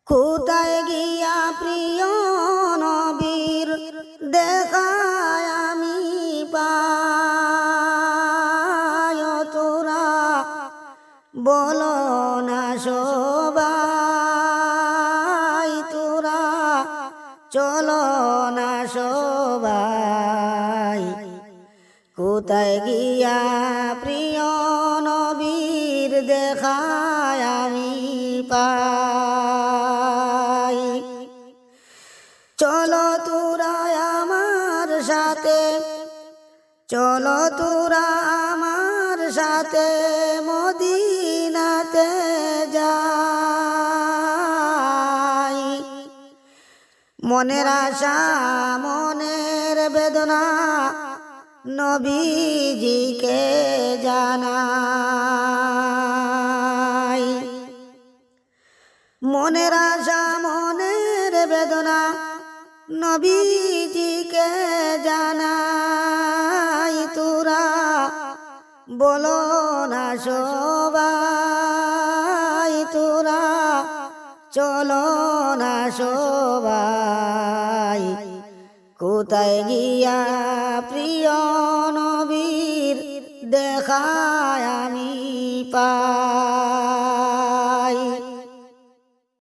কোথায় গিয়া প্রিয় নবীর দেখায় আমি পাই তোরা বলো না সবাই তোরা চলো না সবাই কোথায় গিয়া প্রিয় নবীর দেখায় আমি পাই চলো তোরা আমার সাথে চলো তোরা আমার সাথে মদিনাতে যাই মনের আশা মনের বেদনা নবীজিকে জানাই মনের আশা মনের বেদনা নবীজিকে জানাই তোরা বলো না সবাই তোরা চলো না সবাই কোথায় গিয়া প্রিয় নবীর দেখায় আমি পাই।